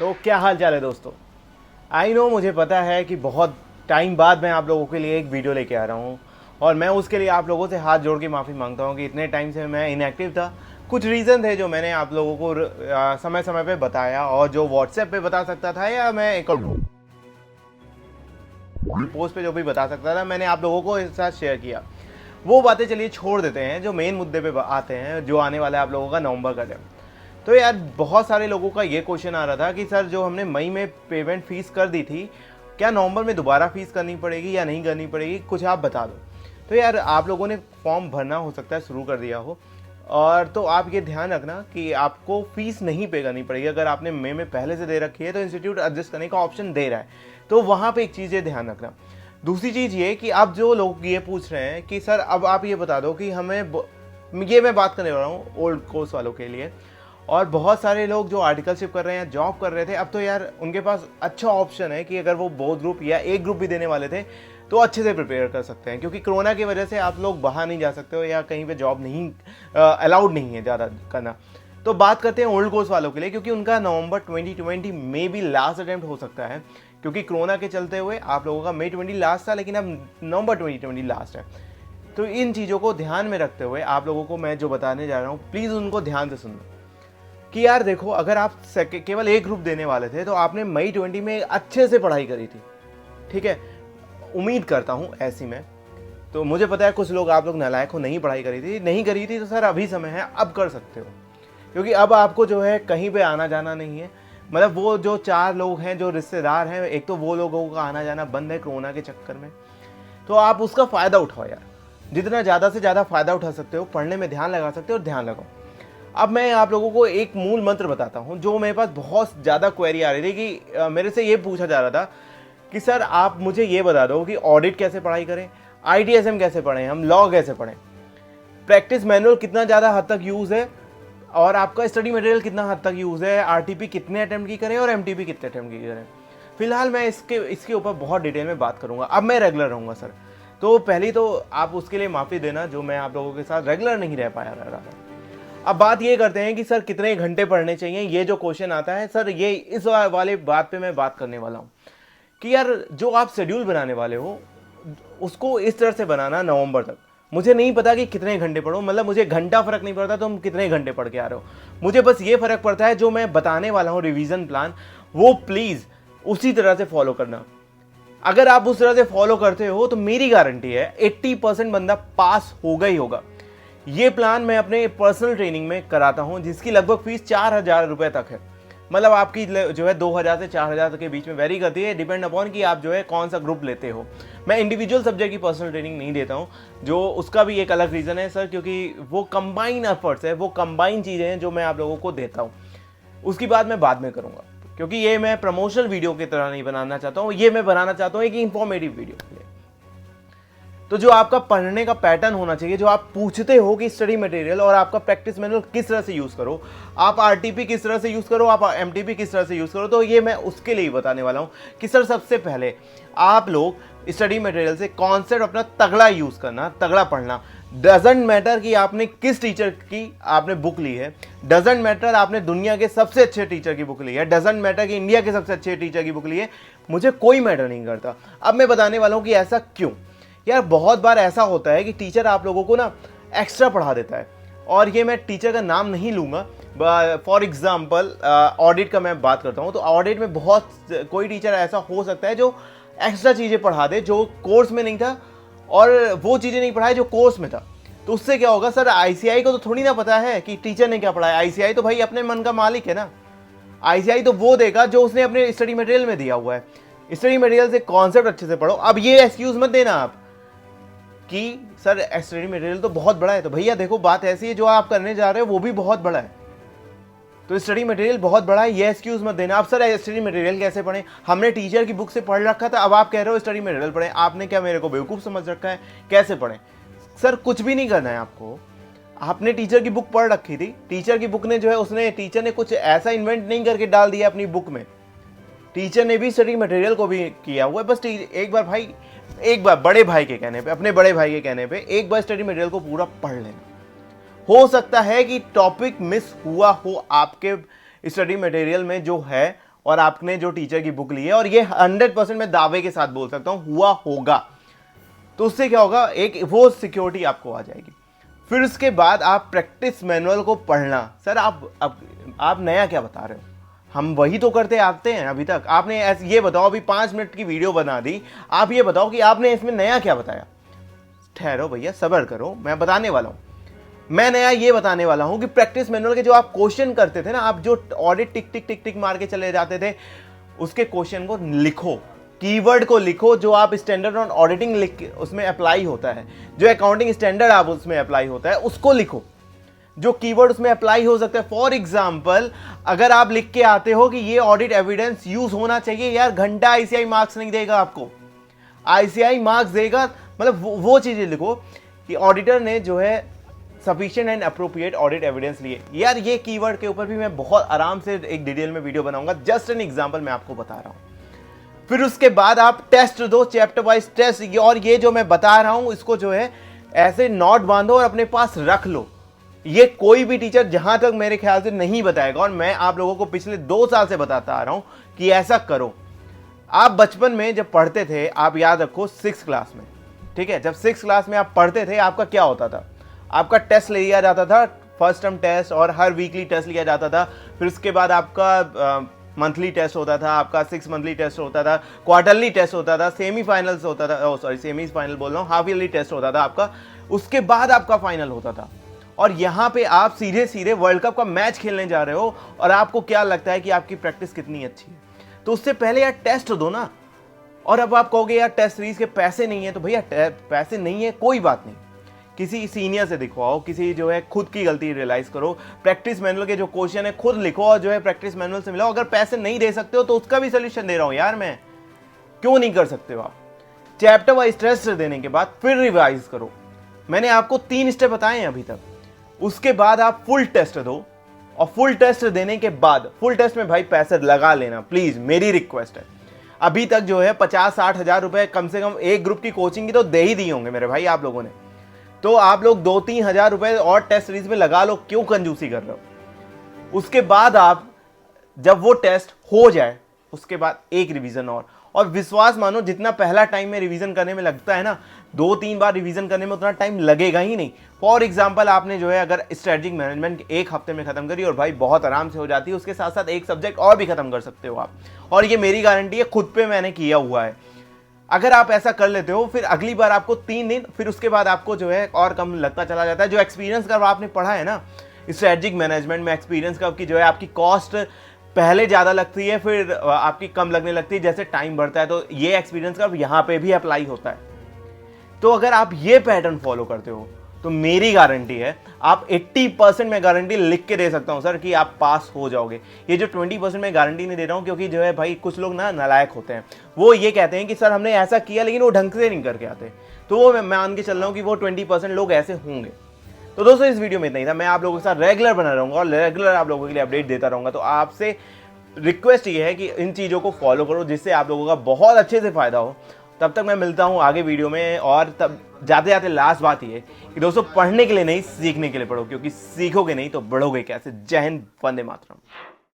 तो क्या हाल चाल है दोस्तों। आई नो, मुझे पता है कि बहुत टाइम बाद मैं आप लोगों के लिए एक वीडियो लेके आ रहा हूँ और मैं उसके लिए आप लोगों से हाथ जोड़ के माफ़ी मांगता हूँ कि इतने टाइम से मैं इनएक्टिव था। कुछ रीज़न थे जो मैंने आप लोगों को समय समय पे बताया और जो व्हाट्सएप पे बता सकता था या मैं एक पोस्ट पे जो भी बता सकता था मैंने आप लोगों को इस साथ शेयर किया। वो बातें चलिए छोड़ देते हैं, जो मेन मुद्दे पे आते हैं, जो आने वाला है आप लोगों का नवंबर का टाइम। तो यार बहुत सारे लोगों का ये क्वेश्चन आ रहा था कि सर जो हमने मई में पेमेंट फीस कर दी थी, क्या नवंबर में दोबारा फीस करनी पड़ेगी या नहीं करनी पड़ेगी, कुछ आप बता दो। तो यार आप लोगों ने फॉर्म भरना हो सकता है शुरू कर दिया हो, और तो आप ये ध्यान रखना कि आपको फीस नहीं पे करनी पड़ेगी। अगर आपने मई में पहले से दे रखी है तो इंस्टीट्यूट एडजस्ट करने का ऑप्शन दे रहा है, तो वहाँ पे एक चीज़ ये ध्यान रखना। दूसरी चीज़ ये कि अब जो लोग ये पूछ रहे हैं कि सर अब आप ये बता दो कि ये मैं बात करने वाला हूँ ओल्ड कोर्स वालों के लिए। और बहुत सारे लोग जो आर्टिकलशिप कर रहे हैं, जॉब कर रहे थे, अब तो यार उनके पास अच्छा ऑप्शन है कि अगर वो बोथ ग्रुप या एक ग्रुप भी देने वाले थे तो अच्छे से प्रिपेयर कर सकते हैं, क्योंकि कोरोना की वजह से आप लोग बाहर नहीं जा सकते हो या कहीं पे जॉब नहीं अलाउड नहीं है ज़्यादा करना। तो बात करते हैं ओल्ड कोर्स वालों के लिए, क्योंकि उनका नवंबर 2020 में भी लास्ट अटेम्प्ट हो सकता है, क्योंकि कोरोना के चलते हुए आप लोगों का मई 20 लास्ट था, लेकिन अब नवंबर 2020 लास्ट है। तो इन चीज़ों को ध्यान में रखते हुए आप लोगों को मैं जो बताने जा रहा हूँ, प्लीज़ उनको ध्यान से सुनना कि यार देखो, अगर आप केवल एक ग्रुप देने वाले थे तो आपने मई 20 में अच्छे से पढ़ाई करी थी, ठीक है। उम्मीद करता हूँ ऐसी में, तो मुझे पता है कुछ लोग आप लोग नालायक हो, नहीं पढ़ाई करी थी, नहीं करी थी, तो सर अभी समय है, अब कर सकते हो, क्योंकि अब आपको जो है कहीं पे आना जाना नहीं है। मतलब वो जो 4 लोग हैं जो रिश्तेदार हैं, एक तो वो लोगों का आना जाना बंद है कोरोना के चक्कर में, तो आप उसका फ़ायदा उठाओ यार, जितना ज़्यादा से ज़्यादा फ़ायदा उठा सकते हो, पढ़ने में ध्यान लगा सकते हो और ध्यान लगाओ। अब मैं आप लोगों को एक मूल मंत्र बताता हूँ, जो मेरे पास बहुत ज़्यादा क्वेरी आ रही थी कि मेरे से ये पूछा जा रहा था कि सर आप मुझे ये बता दो कि ऑडिट कैसे पढ़ाई करें, ITSM कैसे पढ़ें, हम लॉ कैसे पढ़ें, प्रैक्टिस मैनुअल कितना ज़्यादा हद तक यूज़ है, और आपका स्टडी मटेरियल कितना हद तक यूज़ है, RTP कितने अटैम्प्ट की करें और MTP कितने अटैम्प्ट की करें। फिलहाल मैं इसके ऊपर बहुत डिटेल में बात करूंगा। अब मैं रेगुलर रहूँगा सर, तो पहली तो आप उसके लिए माफ़ी देना जो मैं आप लोगों के साथ रेगुलर नहीं रह पाया रहा था। अब बात ये करते हैं कि सर कितने घंटे पढ़ने चाहिए, ये जो क्वेश्चन आता है सर, ये इस वाले बात पे मैं बात करने वाला हूँ कि यार जो आप शेड्यूल बनाने वाले हो उसको इस तरह से बनाना नवंबर तक। मुझे नहीं पता कि कितने घंटे पढ़ो, मतलब मुझे घंटा फर्क नहीं पड़ता तुम कितने घंटे पढ़ के आ रहे हो, मुझे बस ये फर्क पड़ता है जो मैं बताने वाला हूँ रिवीजन प्लान, वो प्लीज़ उसी तरह से फॉलो करना। अगर आप उस तरह से फॉलो करते हो तो मेरी गारंटी है 80% बंदा पास होगा ही होगा। ये प्लान मैं अपने पर्सनल ट्रेनिंग में कराता हूँ, जिसकी लगभग फीस 4,000 रुपये तक है। मतलब आपकी जो है 2,000 से 4,000 के बीच में वेरी करती है, डिपेंड अपॉन कि आप जो है कौन सा ग्रुप लेते हो। मैं इंडिविजुअल सब्जेक्ट की पर्सनल ट्रेनिंग नहीं देता हूँ, जो उसका भी एक अलग रीज़न है सर, क्योंकि वो कंबाइन एफर्ट्स है, वो कंबाइन चीज़ें हैं जो मैं आप लोगों को देता हूँ। उसकी बात मैं बाद में करूँगा, क्योंकि ये मैं प्रमोशनल वीडियो की तरह नहीं बनाना चाहता हूँ, ये मैं बनाना चाहता हूँ एक इंफॉर्मेटिव वीडियो। तो जो आपका पढ़ने का पैटर्न होना चाहिए, जो आप पूछते हो कि स्टडी मटेरियल और आपका प्रैक्टिस मैनुअल किस तरह से यूज़ करो, आप RTP किस तरह से यूज़ करो, आप MTP किस तरह से यूज़ करो, तो ये मैं उसके लिए ही बताने वाला हूँ कि सर सबसे पहले आप लोग स्टडी मटेरियल से कॉन्सेप्ट अपना तगड़ा यूज़ करना, तगड़ा पढ़ना। डजेंट मैटर कि आपने किस टीचर की आपने बुक ली है, डजेंट मैटर आपने दुनिया के सबसे अच्छे टीचर की बुक ली है, डजेंट मैटर कि इंडिया के सबसे अच्छे टीचर की बुक ली है, मुझे कोई मैटर नहीं करता। अब मैं बताने वाला हूँ कि ऐसा क्यों। यार बहुत बार ऐसा होता है कि टीचर आप लोगों को ना एक्स्ट्रा पढ़ा देता है, और ये मैं टीचर का नाम नहीं लूँगा। फॉर एग्जांपल ऑडिट का मैं बात करता हूँ, तो ऑडिट में बहुत कोई टीचर ऐसा हो सकता है जो एक्स्ट्रा चीज़ें पढ़ा दे जो कोर्स में नहीं था, और वो चीज़ें नहीं पढ़ाए जो कोर्स में था। तो उससे क्या होगा सर, ICI को तो थोड़ी ना पता है कि टीचर ने क्या पढ़ाया। ICI तो भाई अपने मन का मालिक है ना, ICI तो वो देगा जो उसने अपने स्टडी मटेरियल में दिया हुआ है। स्टडी मटेरियल से कॉन्सेप्ट अच्छे से पढ़ो। अब ये एक्सक्यूज मत देना आप कि सर स्टडी मटेरियल तो बहुत बड़ा है, तो भैया देखो बात ऐसी है, जो आप करने जा रहे हो वो भी बहुत बड़ा है, तो स्टडी मटेरियल बहुत बड़ा है, ये एक्सक्यूज मत देना। आप सर स्टडी मटेरियल कैसे पढ़ें, हमने टीचर की बुक से पढ़ रखा था, अब आप कह रहे हो स्टडी मटेरियल पढ़ें, आपने क्या मेरे को बेवकूफ़ समझ रखा है, कैसे पढ़ें। सर कुछ भी नहीं करना है आपको, आपने टीचर की बुक पढ़ रखी थी, टीचर की बुक ने जो है उसने टीचर ने कुछ ऐसा इन्वेंट नहीं करके डाल दिया अपनी बुक में, टीचर ने भी स्टडी मटेरियल को भी किया हुआ है। बस एक बार भाई, एक बार बड़े भाई के कहने पे, अपने बड़े भाई के कहने पे एक बार स्टडी मटेरियल को पूरा पढ़ लेना। हो सकता है कि टॉपिक मिस हुआ हो आपके स्टडी मटेरियल में जो है और आपने जो टीचर की बुक ली है, और ये 100% मैं दावे के साथ बोल सकता हूं हुआ होगा, तो उससे क्या होगा, एक वो सिक्योरिटी आपको आ जाएगी। फिर उसके बाद आप प्रैक्टिस मैनुअल को पढ़ना। सर आप नया क्या बता रहे हो, हम वही तो करते आते हैं अभी तक। आपने ऐसे ये बताओ, अभी 5 मिनट की वीडियो बना दी, आप ये बताओ कि आपने इसमें नया क्या बताया। ठहरो भैया, सब्र करो, मैं बताने वाला हूं। मैं नया ये बताने वाला हूं कि प्रैक्टिस मैनुअल के जो आप क्वेश्चन करते थे ना, आप जो ऑडिट टिक टिक टिक टिक मार के चले जाते थे, उसके क्वेश्चन को लिखो, कीवर्ड को लिखो जो आप स्टैंडर्ड ऑन ऑडिटिंग लिख उसमें अप्लाई होता है, जो अकाउंटिंग स्टैंडर्ड आप उसमें अप्लाई होता है उसको लिखो, जो कीवर्ड उसमें अप्लाई हो सकता है। फॉर एग्जांपल, अगर आप लिख के आते हो कि ये ऑडिट एविडेंस यूज होना चाहिए, यार घंटा आईसीआई मार्क्स नहीं देगा आपको, आईसीआई मार्क्स देगा, मतलब वो चीजें लिखो कि ऑडिटर ने जो है sufficient and appropriate audit evidence लिए। यार ये कीवर्ड के ऊपर भी मैं बहुत आराम से एक डिटेल में वीडियो बनाऊंगा, जस्ट एन एग्जांपल मैं आपको बता रहा हूं। फिर उसके बाद आप टेस्ट दो, चैप्टर वाइज टेस्ट, और ये जो मैं बता रहा हूं इसको जो है ऐसे नोट बांधो और अपने पास रख लो। ये कोई भी टीचर जहां तक मेरे ख्याल से नहीं बताएगा, और मैं आप लोगों को पिछले 2 साल से बताता आ रहा हूं कि ऐसा करो। आप बचपन में जब पढ़ते थे, आप याद रखो 6 क्लास में, ठीक है, जब 6 क्लास में आप पढ़ते थे, आपका क्या होता था, आपका टेस्ट लिया जाता था, फर्स्ट टर्म टेस्ट, और हर वीकली टेस्ट लिया जाता था। फिर उसके बाद आपका मंथली टेस्ट होता था, आपका 6 मंथली टेस्ट होता था, क्वार्टरली टेस्ट होता था, सेमीफाइनल्स होता था, सॉरी सेमीफाइनल बोल रहा हूँ, हाफ ईयरली टेस्ट होता था आपका, उसके बाद आपका फाइनल होता था। और यहाँ पे आप सीधे सीधे वर्ल्ड कप का मैच खेलने जा रहे हो, और आपको क्या लगता है कि आपकी प्रैक्टिस कितनी अच्छी है। तो उससे पहले यार टेस्ट दो ना। और अब आप कहोगे यार टेस्ट सीरीज के पैसे नहीं है, तो भैया पैसे नहीं है कोई बात नहीं, किसी सीनियर से दिखवाओ, किसी जो है खुद की गलती रियलाइज करो, प्रैक्टिस मैनुअल के जो क्वेश्चन है खुद लिखो और जो है प्रैक्टिस मैनुअल से मिलाओ। अगर पैसे नहीं दे सकते हो तो उसका भी सोल्यूशन दे रहा हूं यार मैं, क्यों नहीं कर सकते हो आप। चैप्टर वाइज टेस्ट देने के बाद फिर रिवाइज करो। मैंने आपको 3 स्टेप बताए हैं अभी तक। उसके बाद आप फुल टेस्ट दो, और फुल टेस्ट देने के बाद, फुल टेस्ट में भाई पैसे लगा लेना प्लीज, मेरी रिक्वेस्ट है। अभी तक जो है 50-60 हजार रुपए कम से कम एक ग्रुप की कोचिंग की तो दे ही दिए होंगे मेरे भाई आप लोगों ने, तो आप लोग 2-3 हजार रुपए और टेस्ट सीरीज में लगा लो, क्यों कंजूसी कर रहे हो। उसके बाद आप जब वो टेस्ट हो जाए, उसके बाद एक रिवीजन और विश्वास मानो जितना पहला टाइम में रिवीजन करने में लगता है ना, 2-3 बार रिवीजन करने में उतना टाइम लगेगा ही नहीं। फॉर एग्जांपल, आपने जो है अगर स्ट्रेटजिक मैनेजमेंट 1 हफ्ते में खत्म करी, और भाई बहुत आराम से हो जाती है, उसके साथ साथ एक सब्जेक्ट और भी खत्म कर सकते हो आप, और ये मेरी गारंटी है, खुद पे मैंने किया हुआ है। अगर आप ऐसा कर लेते हो, फिर अगली बार आपको 3 दिन, फिर उसके बाद आपको जो है और कम लगता चला जाता है। जो एक्सपीरियंस कर्व आपने पढ़ा है ना स्ट्रेटजिक मैनेजमेंट में, एक्सपीरियंस कर्व की जो है आपकी कॉस्ट पहले ज़्यादा लगती है, फिर आपकी कम लगने लगती है जैसे टाइम बढ़ता है, तो ये एक्सपीरियंस कर्व यहाँ पे भी अप्लाई होता है। तो अगर आप ये पैटर्न फॉलो करते हो तो मेरी गारंटी है, आप 80% में गारंटी लिख के दे सकता हूं सर कि आप पास हो जाओगे। ये जो 20% में गारंटी नहीं दे रहा हूं, क्योंकि जो है भाई कुछ लोग ना नालायक होते हैं, वो ये कहते हैं कि सर हमने ऐसा किया लेकिन वो ढंग से नहीं करके आते, तो वो मैं मान के चल रहा हूं कि वो 20% लोग ऐसे होंगे। तो दोस्तों इस वीडियो में इतना ही था। मैं आप लोगों के साथ रेगुलर बना रहूंगा और रेगुलर आप लोगों के लिए अपडेट देता रहूंगा। तो आपसे रिक्वेस्ट ये है कि इन चीज़ों को फॉलो करो जिससे आप लोगों का बहुत अच्छे से फायदा हो। तब तक मैं मिलता हूँ आगे वीडियो में, और तब जाते जाते लास्ट बात ये कि दोस्तों पढ़ने के लिए नहीं, सीखने के लिए पढ़ो, क्योंकि सीखोगे नहीं तो बढ़ोगे कैसे। जय हिंद, वंदे मातरम।